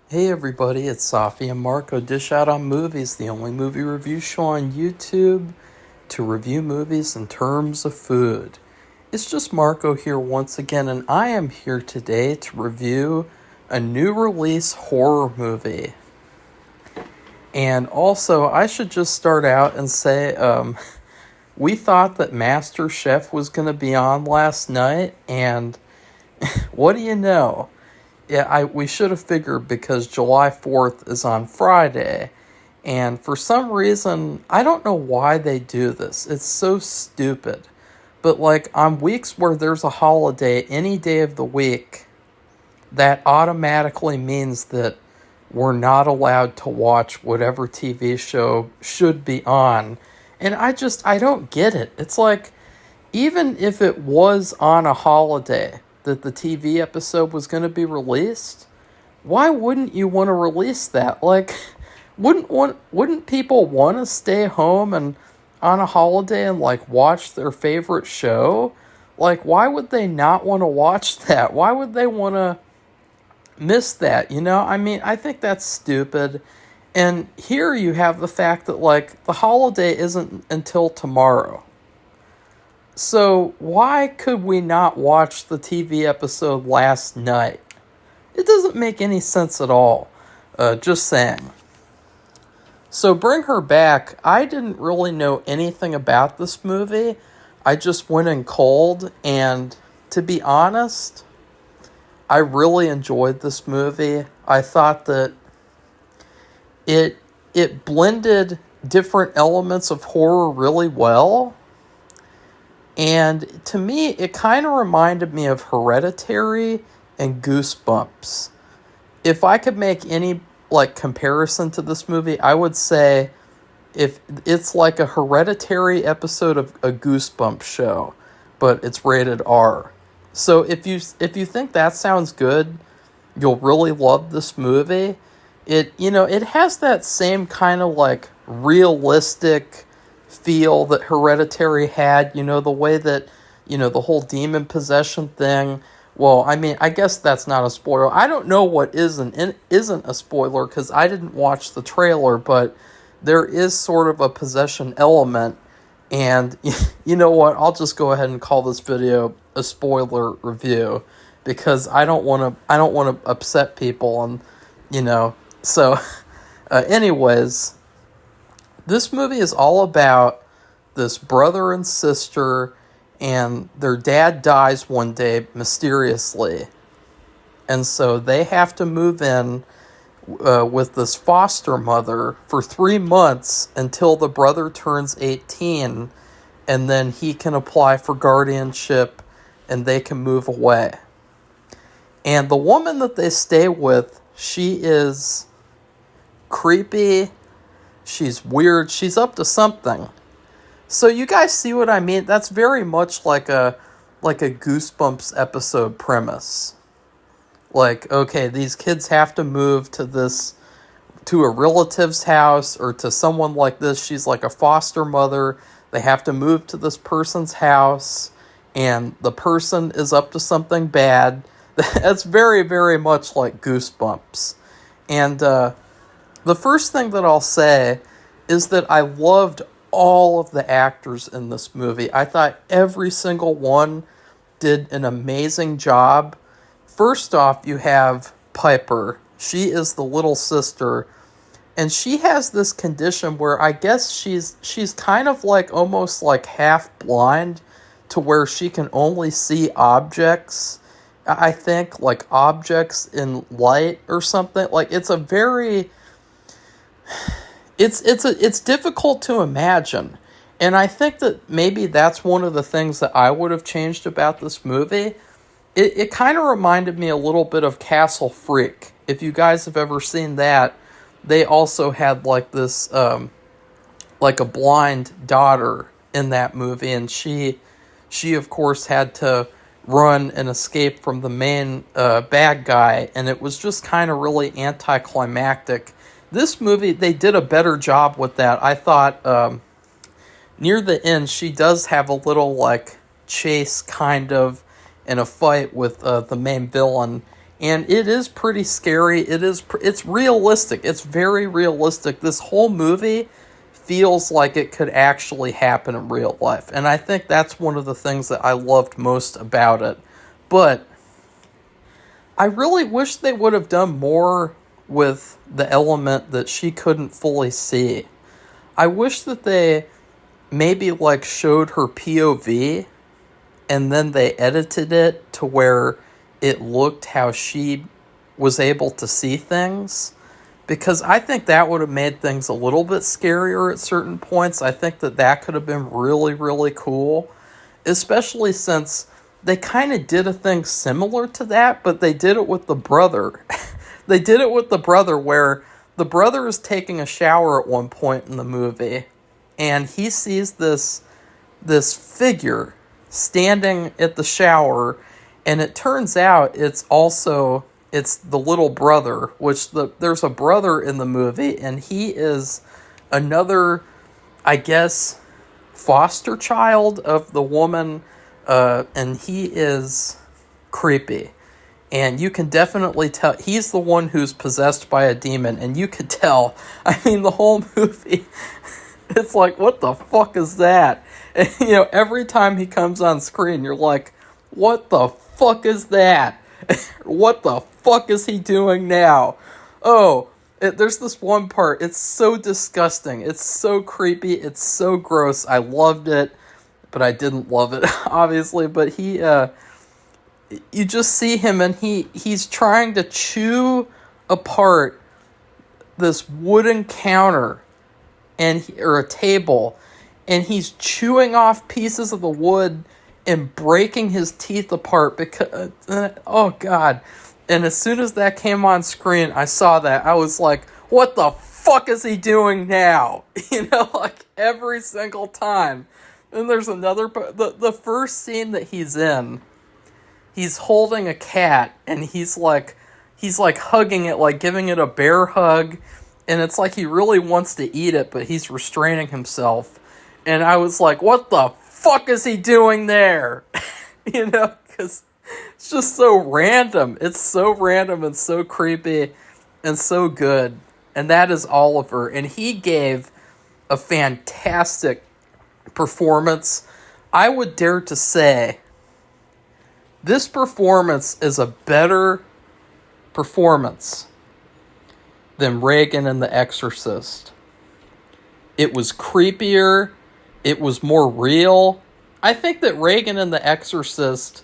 Hey everybody, it's Safi and Marco Dish Out on Movies, the only movie review show on YouTube to review movies in terms of food. It's just Marco here once again, and I am here today to review a new release horror movie. And also, I should just start out and say, we thought that Master Chef was going to be on last night, and what do you know? Yeah, we should have figured because July 4th is on Friday. And for some reason, I don't know why they do this. It's so stupid. But like on weeks where there's a holiday any day of the week, that automatically means that we're not allowed to watch whatever TV show should be on. And I don't get it. It's like, even if it was on a holiday that the TV episode was going to be released, why wouldn't you want to release that? Like, wouldn't people want to stay home and on a holiday and like watch their favorite show? Like, why would they not want to watch that? Why would they want to miss that? I mean, I think that's stupid. And here you have the fact that like the holiday isn't until tomorrow. So why could we not watch the TV episode last night? It doesn't make any sense at all. Just saying. So Bring Her Back, I didn't really know anything about this movie. I just went in cold, and to be honest, I really enjoyed this movie. I thought that it blended different elements of horror really well. And to me, it kind of reminded me of Hereditary and Goosebumps. If I could make any like comparison to this movie, I would say if it's like a Hereditary episode of a Goosebumps show, but it's rated R. So if you think that sounds good, you'll really love this movie. It has that same kind of like realistic feel that Hereditary had, the way that, the whole demon possession thing. Well, I mean, I guess that's not a spoiler. I don't know what isn't a spoiler because I didn't watch the trailer, but there is sort of a possession element. And you know what? I'll just go ahead and call this video a spoiler review because I don't want to upset people and, so anyways, this movie is all about this brother and sister, and their dad dies one day mysteriously. And so they have to move in with this foster mother for 3 months until the brother turns 18, and then he can apply for guardianship and they can move away. And the woman that they stay with, she is creepy. She's weird. She's up to something. So you guys see what I mean? That's very much like a Goosebumps episode premise. Like, okay, these kids have to move to a relative's house or to someone like this. She's like a foster mother. They have to move to this person's house, and the person is up to something bad. That's very, very much like Goosebumps. And the first thing that I'll say is that I loved all of the actors in this movie. I thought every single one did an amazing job. First off, you have Piper. She is the little sister, and she has this condition where I guess she's kind of like almost like half blind to where she can only see objects. I think like objects in light or something. Like it's a very it's difficult to imagine. And I think that maybe that's one of the things that I would have changed about this movie. It kind of reminded me a little bit of Castle Freak. If you guys have ever seen that, they also had like this, like a blind daughter in that movie. And she of course had to run and escape from the main bad guy. And it was just kind of really anticlimactic. This movie, they did a better job with that. I thought near the end, she does have a little like chase kind of in a fight with the main villain. And it is pretty scary. It's realistic. It's very realistic. This whole movie feels like it could actually happen in real life. And I think that's one of the things that I loved most about it. But I really wish they would have done more with the element that she couldn't fully see. I wish that they maybe like showed her POV and then they edited it to where it looked how she was able to see things. Because I think that would have made things a little bit scarier at certain points. I think that could have been really, really cool. Especially since they kind of did a thing similar to that, but they did it with the brother. They did it with the brother where the brother is taking a shower at one point in the movie. And he sees this figure standing at the shower, and it turns out it's the little brother, which there's a brother in the movie, and he is another, I guess, foster child of the woman, and he is creepy. And you can definitely tell he's the one who's possessed by a demon, and you can tell. I mean, the whole movie, it's like, what the fuck is that? And, every time he comes on screen, you're like, what the fuck is that? What the fuck is he doing now? Oh, there's this one part. It's so disgusting. It's so creepy. It's so gross. I loved it, but I didn't love it, obviously. But you just see him, and he's trying to chew apart this wooden counter or a table, and he's chewing off pieces of the wood and breaking his teeth apart because oh god. And as soon as that came on screen, I saw that. I was like, what the fuck is he doing now? Like every single time. Then there's another the first scene that he's in. He's holding a cat, and he's like hugging it, like giving it a bear hug, and it's like he really wants to eat it, but he's restraining himself. And I was like, what the fuck is he doing there? Because it's just so random. It's so random and so creepy and so good. And that is Oliver. And he gave a fantastic performance. I would dare to say this performance is a better performance than Reagan in The Exorcist. It was creepier. It was more real. I think that Reagan in The Exorcist,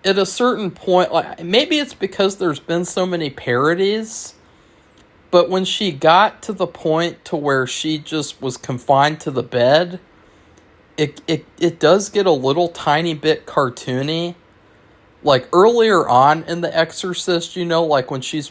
at a certain point, like maybe it's because there's been so many parodies, but when she got to the point to where she just was confined to the bed, it does get a little tiny bit cartoony. Like earlier on in The Exorcist, like when she's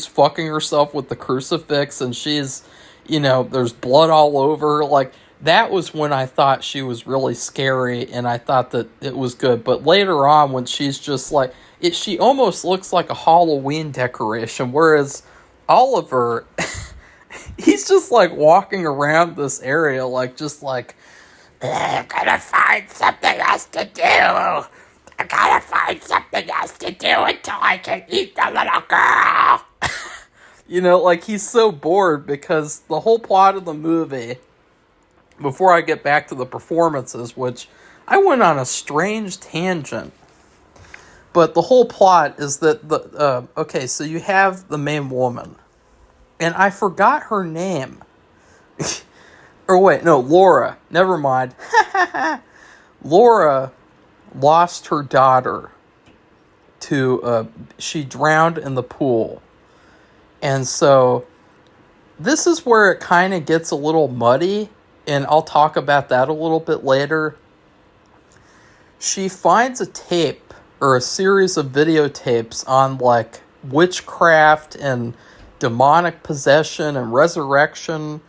fucking herself with the crucifix and she's, there's blood all over. Like that was when I thought she was really scary, and I thought that it was good. But later on, when she's just like, she almost looks like a Halloween decoration. Whereas Oliver, he's just like walking around this area, like just like, I gotta find something else to do. I gotta find something else to do until I can eat the little girl. Like he's so bored because the whole plot of the movie, before I get back to the performances, which I went on a strange tangent, but the whole plot is that so you have the main woman, and I forgot her name. Or wait, no, Laura. Never mind. Laura lost her daughter she drowned in the pool. And so this is where it kind of gets a little muddy, and I'll talk about that a little bit later. She finds a tape or a series of videotapes on like witchcraft and demonic possession and resurrection.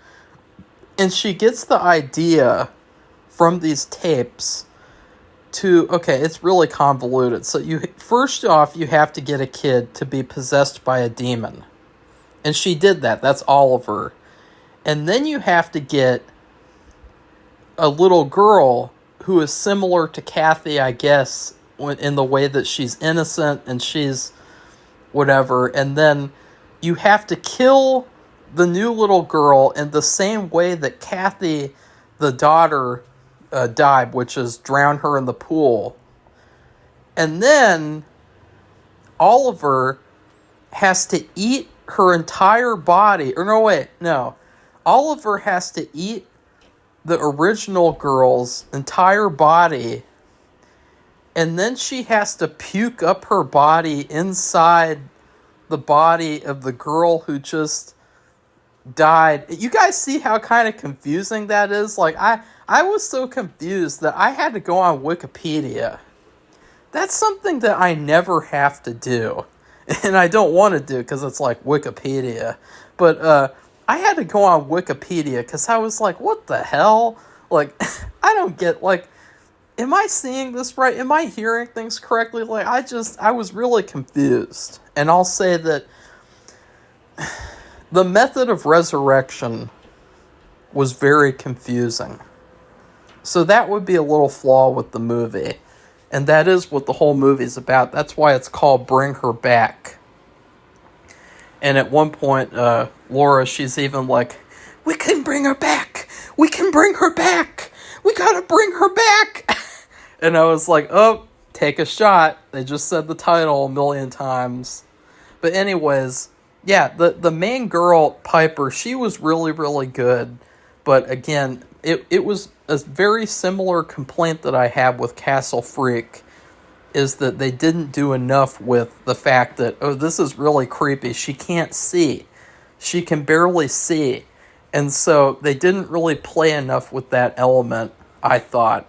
And she gets the idea from these tapes it's really convoluted. So first off, you have to get a kid to be possessed by a demon. And she did that. That's Oliver. And then you have to get a little girl who is similar to Kathy, I guess, in the way that she's innocent and she's whatever, and then you have to kill the new little girl in the same way that Kathy, the daughter, died, which is drown her in the pool. And then Oliver has to eat her entire body. Or no, wait, no. Oliver has to eat the original girl's entire body, and then she has to puke up her body inside the body of the girl who just died. You guys see how kind of confusing that is? Like, I was so confused that I had to go on Wikipedia. That's something that I never have to do. And I don't want to do because it's like Wikipedia. But I had to go on Wikipedia because I was like, what the hell? Like, I don't get, like, am I seeing this right? Am I hearing things correctly? Like, I was really confused. And I'll say that the method of resurrection was very confusing. So that would be a little flaw with the movie. And that is what the whole movie's about. That's why it's called Bring Her Back. And at one point, Laura, she's even like, we can bring her back. We can bring her back. We gotta bring her back. And I was like, oh, take a shot. They just said the title a million times. But anyways, yeah, the main girl, Piper, she was really, really good. But again, it was a very similar complaint that I have with Castle Freak, is that they didn't do enough with the fact that, oh, this is really creepy. She can't see. She can barely see. And so they didn't really play enough with that element, I thought.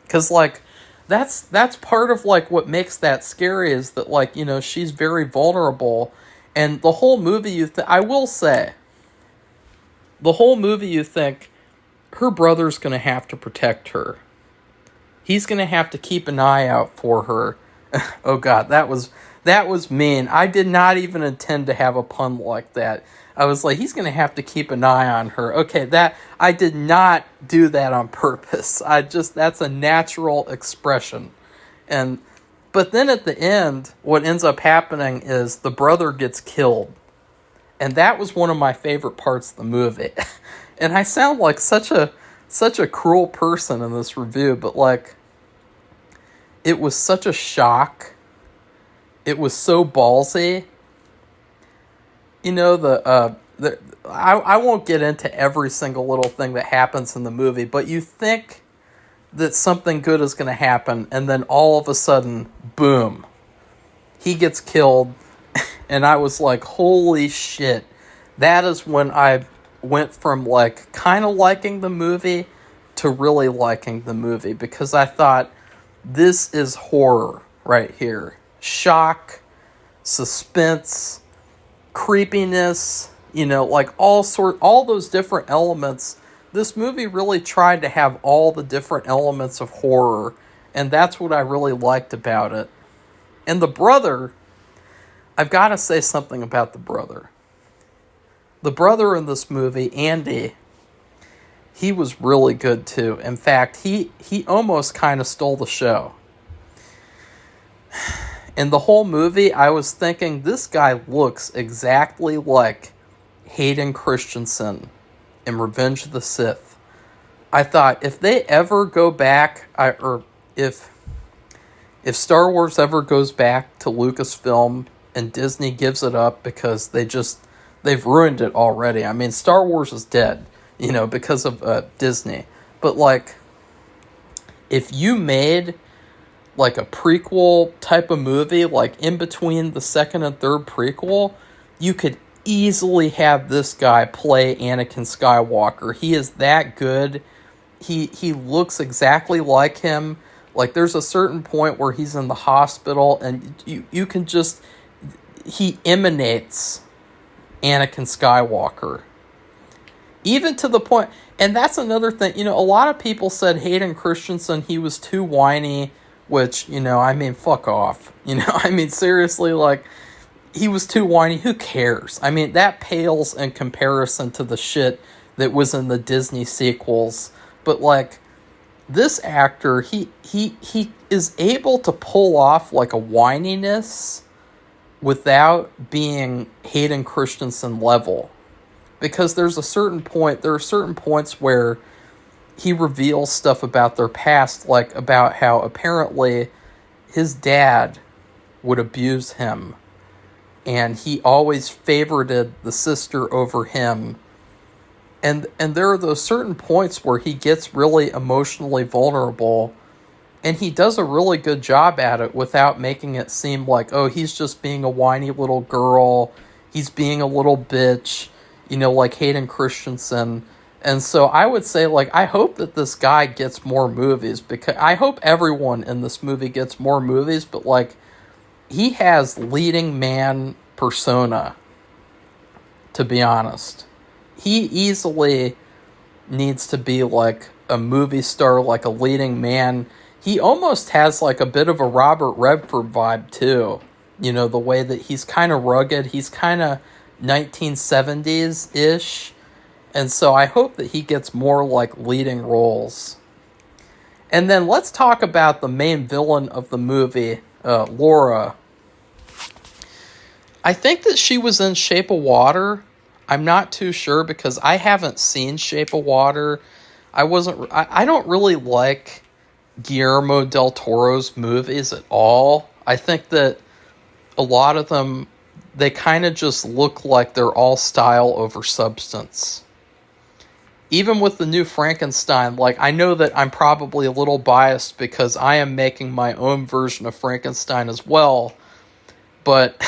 Because, like, that's part of, like, what makes that scary is that, like, you know, she's very vulnerable. And the whole movie, I will say, the whole movie you think, her brother's going to have to protect her. He's going to have to keep an eye out for her. Oh, God, that was mean. I did not even intend to have a pun like that. I was like, he's going to have to keep an eye on her. Okay, I did not do that on purpose. That's a natural expression. But then at the end, what ends up happening is the brother gets killed. And that was one of my favorite parts of the movie. And I sound like such a cruel person in this review, but, like, it was such a shock. It was so ballsy. You know, I won't get into every single little thing that happens in the movie, but you think that something good is going to happen, and then all of a sudden, boom, he gets killed, and I was like, holy shit. That is when I went from, like, kind of liking the movie to really liking the movie, because I thought, this is horror right here. Shock, suspense, creepiness, you know, like all those different elements. This movie really tried to have all the different elements of horror, and that's what I really liked about it. And the brother, I've got to say something about the brother. The brother in this movie, Andy, he was really good too. In fact, he almost kind of stole the show. In the whole movie, I was thinking, this guy looks exactly like Hayden Christensen in Revenge of the Sith. I thought, if they ever go back, if Star Wars ever goes back to Lucasfilm and Disney gives it up because they've ruined it already. I mean, Star Wars is dead, you know, because of Disney. But, like, if you made, like, a prequel type of movie, like, in between the second and third prequel, you could easily have this guy play Anakin Skywalker. He is that good. He looks exactly like him. Like, there's a certain point where he's in the hospital, and you can just... He emanates Anakin Skywalker. Even to the point... And that's another thing. You know, a lot of people said Hayden Christensen, he was too whiny, which, you know, I mean, fuck off. You know, I mean, seriously, like, he was too whiny. Who cares? I mean, that pales in comparison to the shit that was in the Disney sequels. But, like, this actor, he is able to pull off like a whininess without being Hayden Christensen level. Because there are certain points where he reveals stuff about their past, like about how apparently his dad would abuse him, and he always favorited the sister over him. And there are those certain points where he gets really emotionally vulnerable, and he does a really good job at it without making it seem like, oh, he's just being a whiny little girl, he's being a little bitch, like Hayden Christensen. And so I would say, like, I hope that this guy gets more movies, because I hope everyone in this movie gets more movies, but, like, he has leading man persona, to be honest. He easily needs to be, like, a movie star, like a leading man. He almost has, like, a bit of a Robert Redford vibe, too. The way that he's kind of rugged, he's kind of 1970s-ish, and so I hope that he gets more like leading roles. And then let's talk about the main villain of the movie, Laura. I think that she was in Shape of Water. I'm not too sure because I haven't seen Shape of Water. I don't really like Guillermo del Toro's movies at all. I think that a lot of them, they kind of just look like they're all style over substance. Even with the new Frankenstein, like, I know that I'm probably a little biased because I am making my own version of Frankenstein as well, but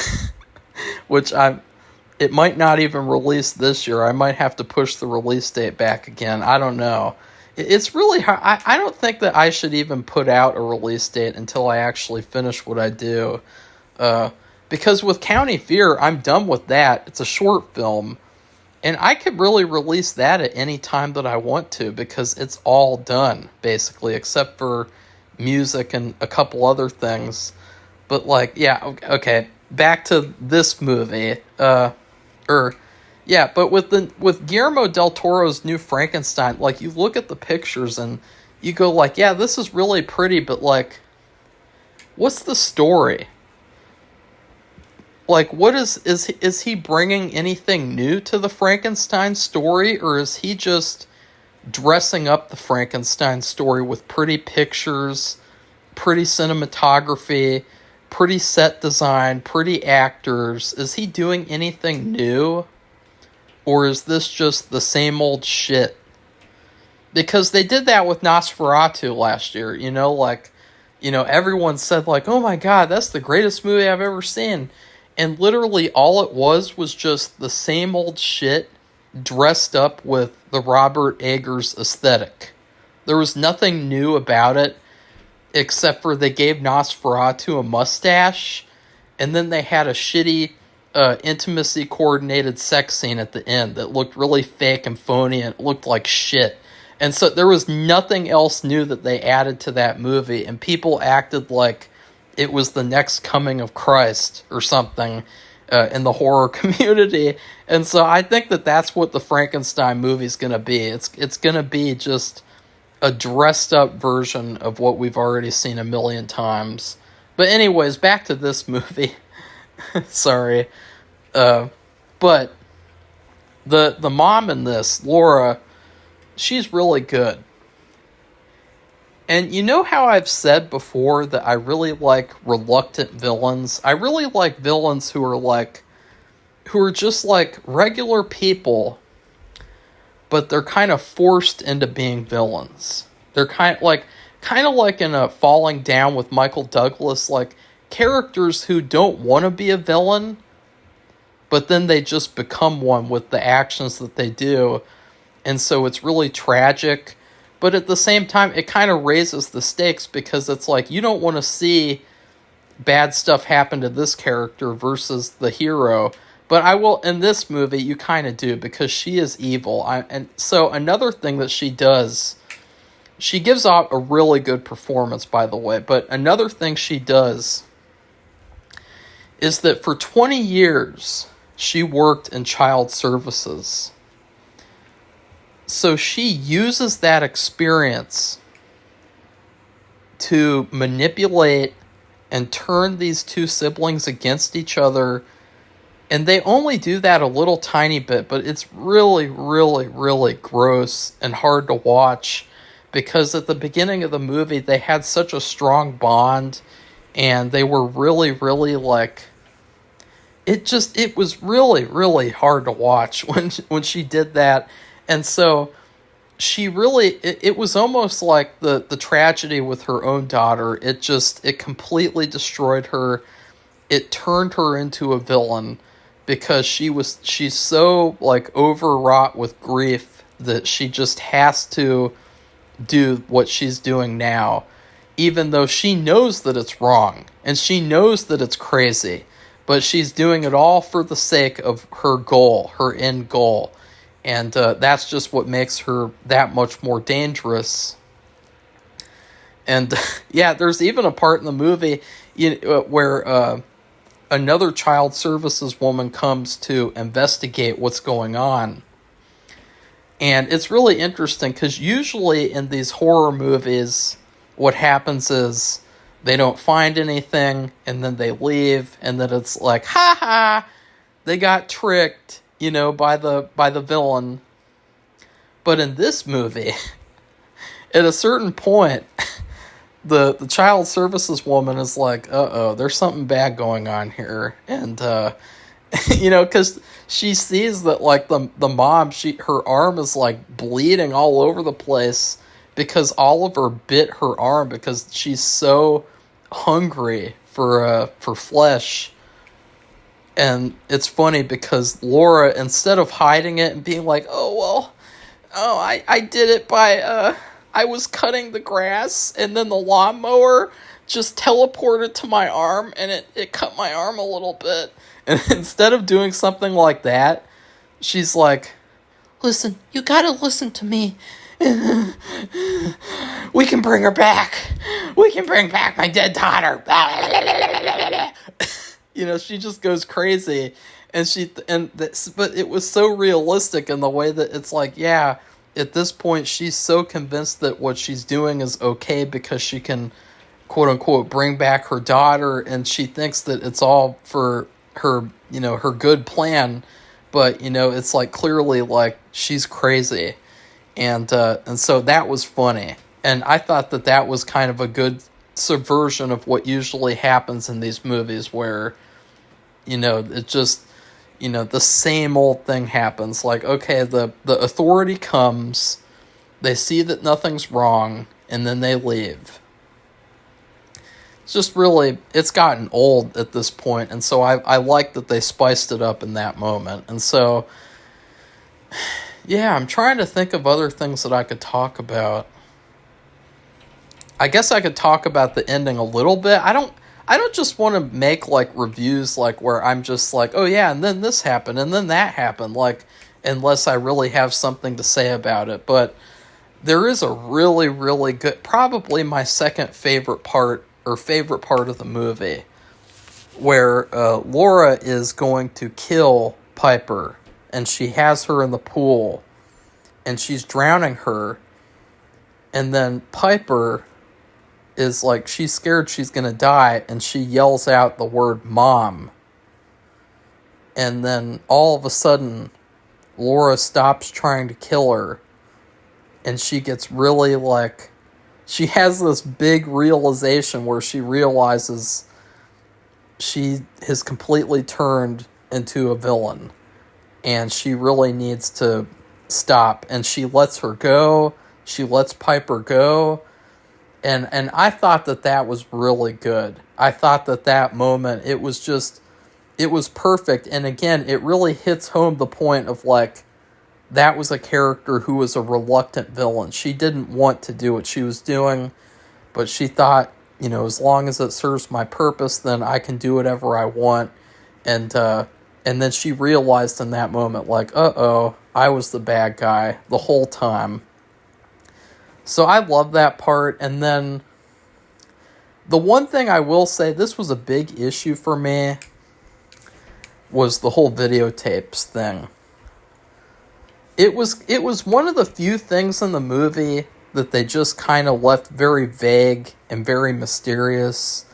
it might not even release this year. I might have to push the release date back again. I don't know. It's really hard. I don't think that I should even put out a release date until I actually finish what I do. Because with County Fear, I'm done with that. It's a short film. And I could really release that at any time that I want to because it's all done, basically, except for music and a couple other things. But, like, yeah, okay, back to this movie. But with Guillermo del Toro's new Frankenstein, like, you look at the pictures and you go, like, yeah, this is really pretty, but, like, what's the story? Like, what is he bringing anything new to the Frankenstein story, or is he just dressing up the Frankenstein story with pretty pictures, pretty cinematography, pretty set design, pretty actors? Is he doing anything new, or is this just the same old shit? Because they did that with Nosferatu last year, everyone said, like, oh my god, that's the greatest movie I've ever seen. And literally all it was just the same old shit dressed up with the Robert Eggers aesthetic. There was nothing new about it, except for they gave Nosferatu a mustache, and then they had a shitty intimacy coordinated sex scene at the end that looked really fake and phony, and it looked like shit. And so there was nothing else new that they added to that movie, and people acted like it was the next coming of Christ or something in the horror community. And so I think that that's what the Frankenstein movie is going to be. It's going to be just a dressed up version of what we've already seen a million times. But anyways, back to this movie. Sorry. But the mom in this, Laura, she's really good. And you know how I've said before that I really like reluctant villains? I really like villains who are just like regular people, but they're kind of forced into being villains. They're kind of like in a Falling Down with Michael Douglas, like characters who don't want to be a villain, but then they just become one with the actions that they do. And so it's really tragic. But at the same time, it kind of raises the stakes because it's like you don't want to see bad stuff happen to this character versus the hero. But in this movie, you kind of do because she is evil. And so another thing that she does, she gives out a really good performance, by the way. But another thing she does is that for 20 years, she worked in child services. So she uses that experience to manipulate and turn these two siblings against each other. And they only do that a little tiny bit, but it's really, really, really gross and hard to watch, because at the beginning of the movie, they had such a strong bond, and they were really, really like, it was really, really hard to watch when she did that. And so she really, it was almost like the tragedy with her own daughter. It completely destroyed her. It turned her into a villain, because she's so like overwrought with grief that she just has to do what she's doing now, even though she knows that it's wrong and she knows that it's crazy, but she's doing it all for the sake of her goal, her end goal. And that's just what makes her that much more dangerous. And yeah, there's even a part in the movie where another child services woman comes to investigate what's going on. And it's really interesting, because usually in these horror movies, what happens is they don't find anything, and then they leave, and then it's like, ha ha, they got tricked, by the villain. But in this movie, at a certain point, the child services woman is like, uh-oh, there's something bad going on here. And, because she sees that, like, the mom, her arm is, like, bleeding all over the place because Oliver bit her arm because she's so hungry for flesh. And it's funny because Laura, instead of hiding it and being like, I did it by, I was cutting the grass, and then the lawnmower just teleported to my arm, and it cut my arm a little bit. And instead of doing something like that, she's like, listen, you gotta listen to me. We can bring her back. We can bring back my dead daughter. She just goes crazy. But it was so realistic in the way that it's like, yeah, at this point, she's so convinced that what she's doing is okay because she can, quote unquote, bring back her daughter, and she thinks that it's all for her, her good plan. But, it's like clearly like she's crazy. And so that was funny. And I thought that was kind of a good subversion of what usually happens in these movies where, it just, the same old thing happens. Like, okay, the authority comes, they see that nothing's wrong, and then they leave. It's just really, it's gotten old at this point, and so I like that they spiced it up in that moment. And so, yeah, I'm trying to think of other things that I could talk about. I guess I could talk about the ending a little bit. I don't just want to make, like, reviews, like, where I'm just like, oh, yeah, and then this happened, and then that happened, like, unless I really have something to say about it. But there is a really, really good, probably my second favorite part of the movie, where Laura is going to kill Piper, and she has her in the pool, and she's drowning her, and then Piper is like, she's scared she's gonna die, and she yells out the word mom. And then all of a sudden, Laura stops trying to kill her, and she gets really, like, she has this big realization where she realizes she has completely turned into a villain, and she really needs to stop. And she lets her go, she lets Piper go. And I thought that was really good. I thought that moment, it was perfect. And again, it really hits home the point of, like, that was a character who was a reluctant villain. She didn't want to do what she was doing, but she thought, as long as it serves my purpose, then I can do whatever I want. And then she realized in that moment, like, uh-oh, I was the bad guy the whole time. So I love that part. And then the one thing I will say, this was a big issue for me, was the whole videotapes thing. It was one of the few things in the movie that they just kind of left very vague and very mysterious.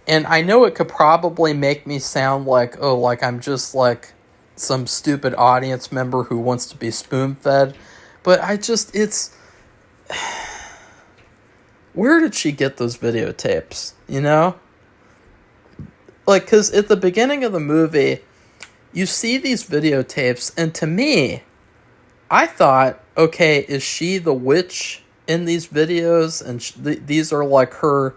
And I know it could probably make me sound like, oh, like I'm just like some stupid audience member who wants to be spoon-fed. But it's... Where did she get those videotapes, you know? Like, because at the beginning of the movie, you see these videotapes, and to me, I thought, okay, is she the witch in these videos? And these are like her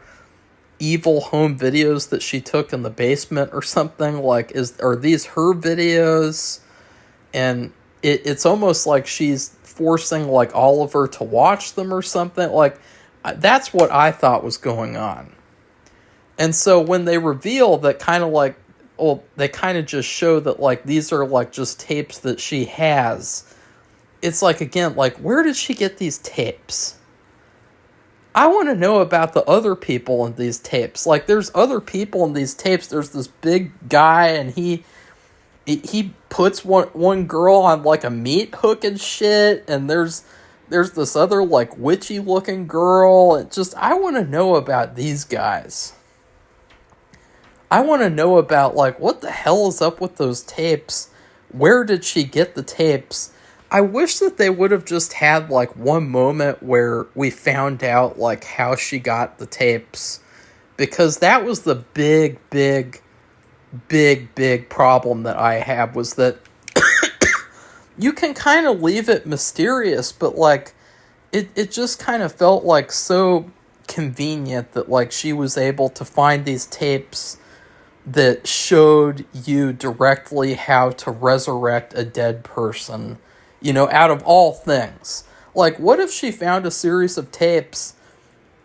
evil home videos that she took in the basement or something? Like, are these her videos? And it's almost like she's forcing like Oliver to watch them or something. Like, that's what I thought was going on. And so when they reveal that kind of like, well, they kind of just show that like these are like just tapes that she has. It's like, again, like, where did she get these tapes? I want to know about the other people in these tapes. Like, there's other people in these tapes. There's this big guy, and he puts one girl on like a meat hook and shit, and there's this other like witchy looking girl. It just, I want to know about these guys. I want to know about like, what the hell is up with those tapes? Where did she get the tapes? I wish that they would have just had like one moment where we found out like how she got the tapes, because that was the big problem that I have, was that you can kind of leave it mysterious, but like it just kind of felt like so convenient that like she was able to find these tapes that showed you directly how to resurrect a dead person, you know, out of all things. Like, what if she found a series of tapes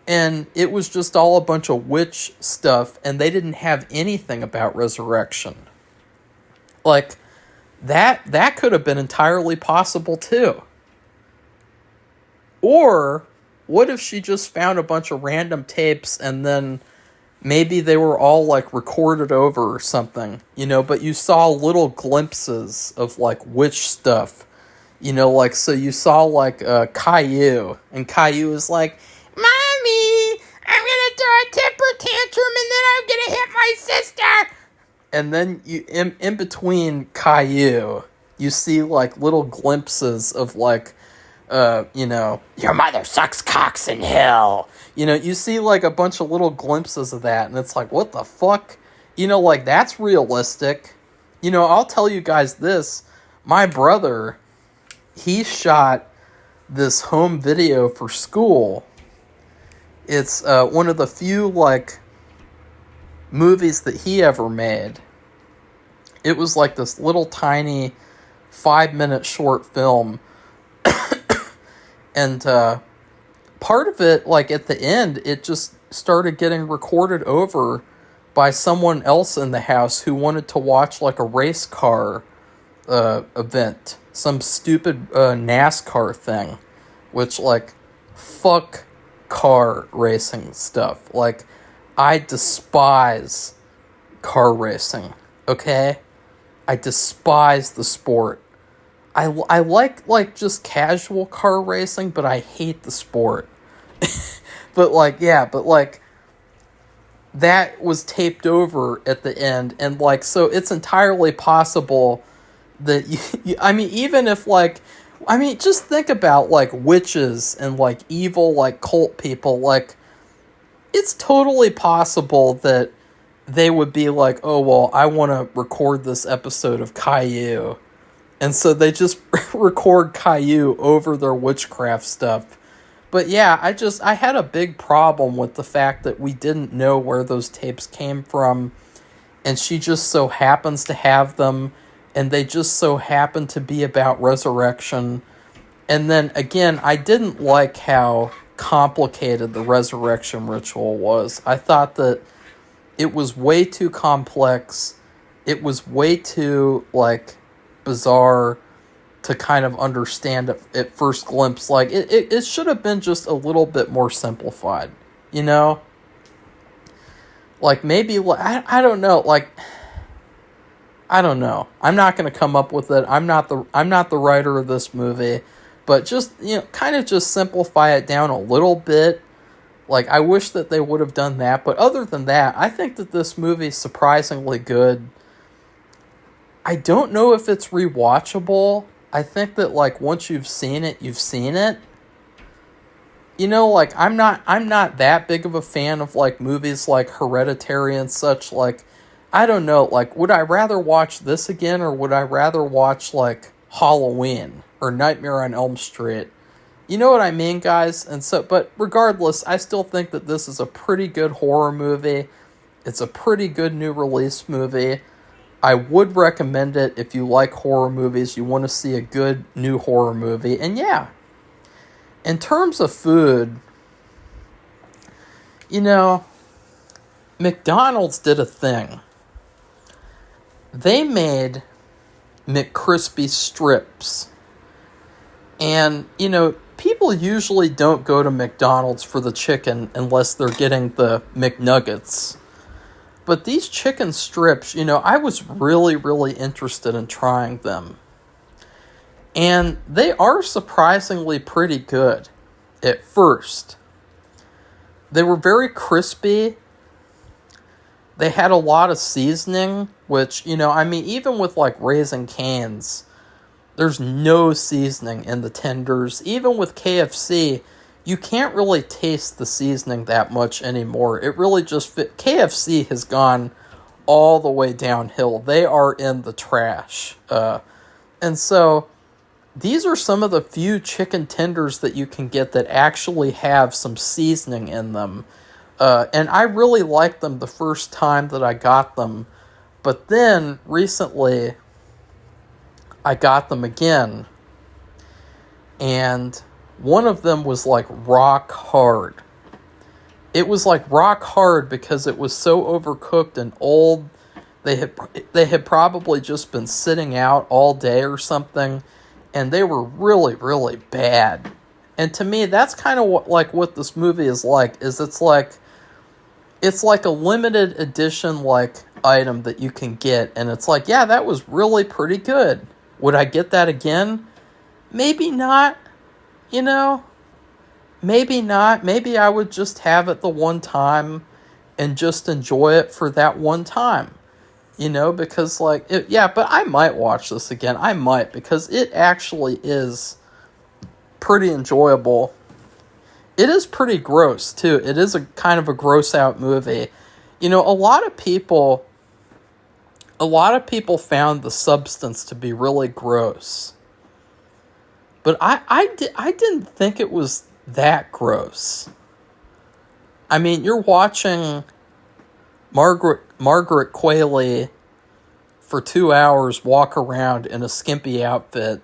and it was just all a bunch of witch stuff and they didn't have anything about resurrection? Like, that could have been entirely possible too. Or what if she just found a bunch of random tapes and then maybe they were all like recorded over or something, you know, but you saw little glimpses of like witch stuff, you know, like, so you saw like Caillou, and Caillou is like, "Mommy, I'm gonna throw a temper tantrum and then I'm gonna hit my sister." And then you in between Caillou, you see like little glimpses of like, you know, "Your mother sucks cocks in hell." You know, you see like a bunch of little glimpses of that, and it's like, what the fuck? You know, like, that's realistic. You know, I'll tell you guys this. My brother, he shot this home video for school. It's one of the few, like, movies that he ever made. It was like this little tiny 5-minute short film. And part of it, like, at the end, it just started getting recorded over by someone else in the house who wanted to watch like a race car event, some stupid NASCAR thing, which, like, fuck car racing stuff. Like, I despise car racing, okay? I despise the sport. I like just casual car racing, but I hate the sport. But like, yeah, but like, that was taped over at the end, and like, so it's entirely possible that I mean, even if like, I mean, just think about like witches and like evil like cult people. Like, it's totally possible that they would be like, "Oh well, I want to record this episode of Caillou," and so they just record Caillou over their witchcraft stuff. But yeah, I had a big problem with the fact that we didn't know where those tapes came from, and she just so happens to have them, and they just so happen to be about resurrection. And then again, I didn't like how complicated the resurrection ritual was. I thought that it was way too complex. It was way too, like, bizarre to kind of understand at first glimpse. Like, it should have been just a little bit more simplified, you know? Like, maybe, I don't know, like, I don't know. I'm not going to come up with it. I'm not the writer of this movie, But just, kind of just simplify it down a little bit. Like, I wish that they would have done that. But other than that, I think that this movie is surprisingly good. I don't know if it's rewatchable. I think that, like, once you've seen it, you've seen it. Like, I'm not that big of a fan of, like, movies like Hereditary and such. Like, I don't know. Like, would I rather watch this again, or would I rather watch, like, Halloween or Nightmare on Elm Street? You know what I mean, guys? And so, but regardless, I still think that this is a pretty good horror movie. It's a pretty good new release movie. I would recommend it if you like horror movies, you want to see a good new horror movie. And yeah, in terms of food, McDonald's did a thing. They made McCrispy strips. And, people usually don't go to McDonald's for the chicken unless they're getting the McNuggets. But these chicken strips, I was really, really interested in trying them. And they are surprisingly pretty good at first. They were very crispy. They had a lot of seasoning, which, even with, like, Raising Cane's, there's no seasoning in the tenders. Even with KFC, you can't really taste the seasoning that much anymore. It really just KFC has gone all the way downhill. They are in the trash. And so these are some of the few chicken tenders that you can get that actually have some seasoning in them. And I really liked them the first time that I got them. But then recently I got them again, and one of them was like rock hard. It was like rock hard because it was so overcooked and old. They had probably just been sitting out all day or something, and they were really, really bad. And to me, that's kind of what this movie is like. It's like a limited edition like item that you can get, and it's like, yeah, that was really pretty good. Would I get that again? Maybe not, Maybe not. Maybe I would just have it the one time and just enjoy it for that one time. Because, like, but I might watch this again. I might, because it actually is pretty enjoyable. It is pretty gross, too. It is a kind of a gross out movie. A lot of people found the substance to be really gross. But I didn't think it was that gross. I mean, you're watching Margaret Qualley for 2 hours walk around in a skimpy outfit,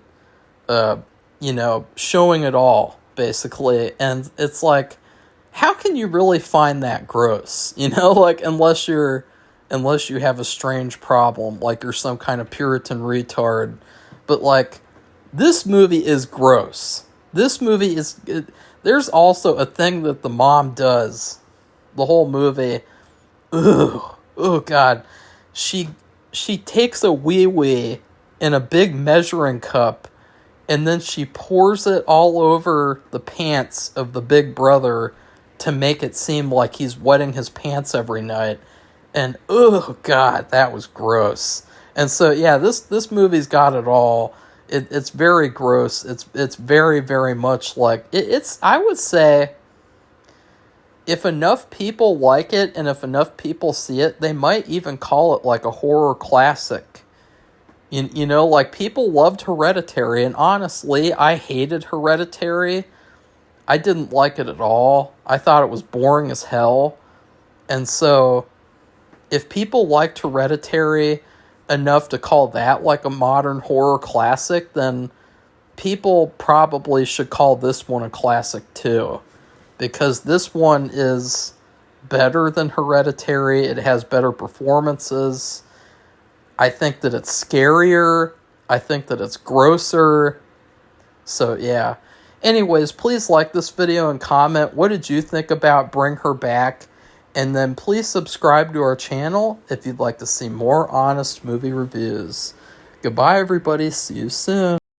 showing it all, basically. And it's like, how can you really find that gross? Like, unless you have a strange problem, like you're some kind of Puritan retard. But, like, this movie is gross. This movie is... There's also a thing that the mom does the whole movie. Ugh. Oh, God. She takes a wee-wee in a big measuring cup, and then she pours it all over the pants of the big brother to make it seem like he's wetting his pants every night. And, oh, God, that was gross. And so, yeah, this movie's got it all. It's very gross. It's very, very much like... It's I would say, if enough people like it and if enough people see it, they might even call it like a horror classic. Like, people loved Hereditary, and honestly, I hated Hereditary. I didn't like it at all. I thought it was boring as hell. And so, if people liked Hereditary enough to call that like a modern horror classic, then people probably should call this one a classic too. Because this one is better than Hereditary. It has better performances. I think that it's scarier. I think that it's grosser. So, yeah. Anyways, please like this video and comment. What did you think about Bring Her Back? And then please subscribe to our channel if you'd like to see more honest movie reviews. Goodbye, everybody. See you soon.